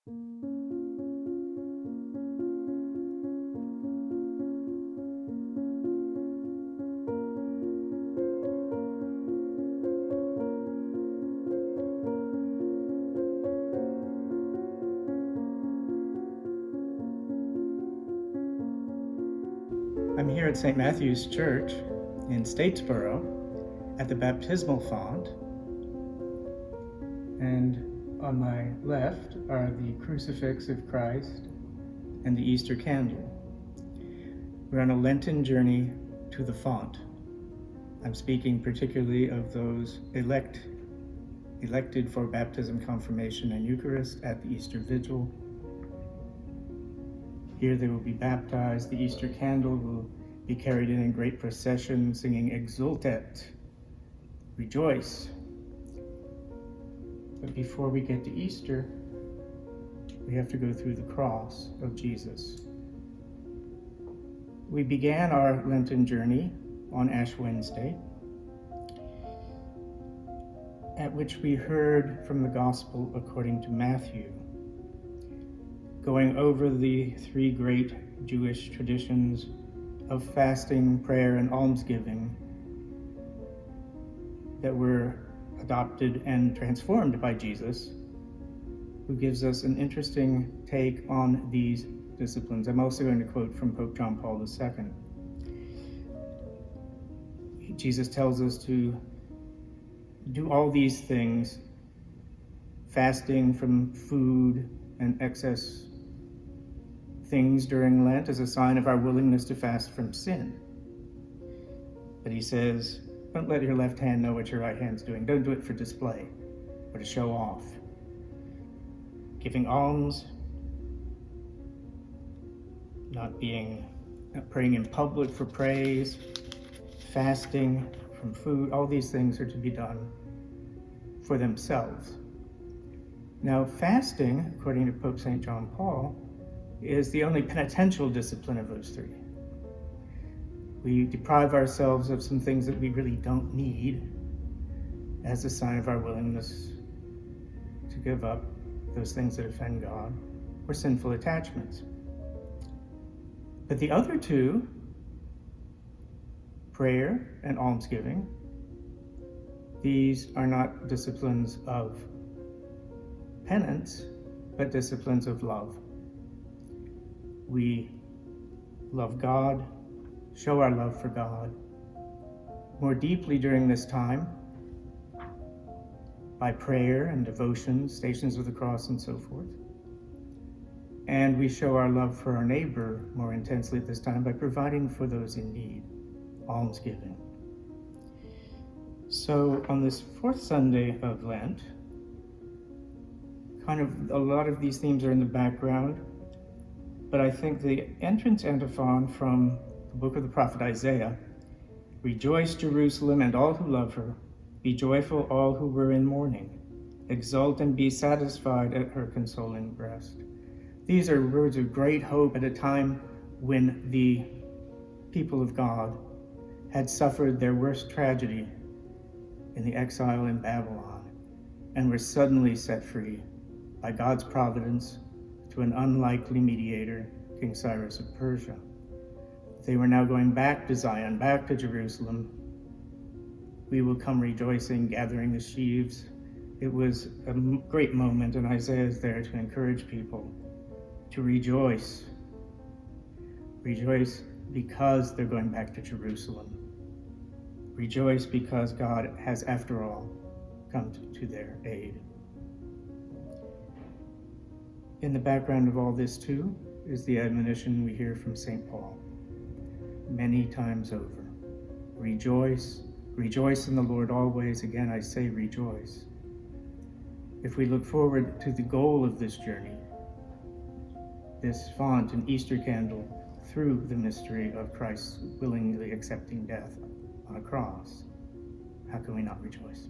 I'm here at St. Matthew's Church in Statesboro at the baptismal font, and on my left are the crucifix of Christ and the Easter candle. We're on a Lenten journey to the font. I'm speaking particularly of those elected for baptism, confirmation, and Eucharist at the Easter Vigil. Here they will be baptized. The Easter candle will be carried in great procession, singing Exultet, rejoice. But before we get to Easter, we have to go through the cross of Jesus. We began our Lenten journey on Ash Wednesday, at which we heard from the Gospel according to Matthew, going over the three great Jewish traditions of fasting, prayer, and almsgiving that were adopted and transformed by Jesus, who gives us an interesting take on these disciplines. I'm also going to quote from Pope John Paul II. Jesus tells us to do all these things, fasting from food and excess things during Lent as a sign of our willingness to fast from sin. But he says, don't let your left hand know what your right hand's doing. Don't do it for display or to show off. Giving alms, not praying in public for praise, fasting from food, all these things are to be done for themselves. Now, fasting, according to Pope St. John Paul, is the only penitential discipline of those three. We deprive ourselves of some things that we really don't need as a sign of our willingness to give up those things that offend God or sinful attachments. But the other two, prayer and almsgiving, these are not disciplines of penance, but disciplines of love. We love God, show our love for God more deeply during this time by prayer and devotion, Stations of the Cross, and so forth. And we show our love for our neighbor more intensely at this time by providing for those in need, almsgiving. So on this fourth Sunday of Lent, kind of a lot of these themes are in the background, but I think the entrance antiphon from the book of the prophet Isaiah, "Rejoice, Jerusalem, and all who love her. Be joyful, all who were in mourning. Exult and be satisfied at her consoling breast." These are words of great hope at a time when the people of God had suffered their worst tragedy in the exile in Babylon and were suddenly set free by God's providence to an unlikely mediator, King Cyrus of Persia. They were now going back to Zion, back to Jerusalem. We will come rejoicing, gathering the sheaves. It was a great moment, and Isaiah is there to encourage people to rejoice. Rejoice because they're going back to Jerusalem. Rejoice because God has, after all, come to their aid. In the background of all this, too, is the admonition we hear from St. Paul many times over. Rejoice, rejoice in the Lord always. Again, I say rejoice. If we look forward to the goal of this journey, this font and Easter candle through the mystery of Christ willingly accepting death on a cross, how can we not rejoice?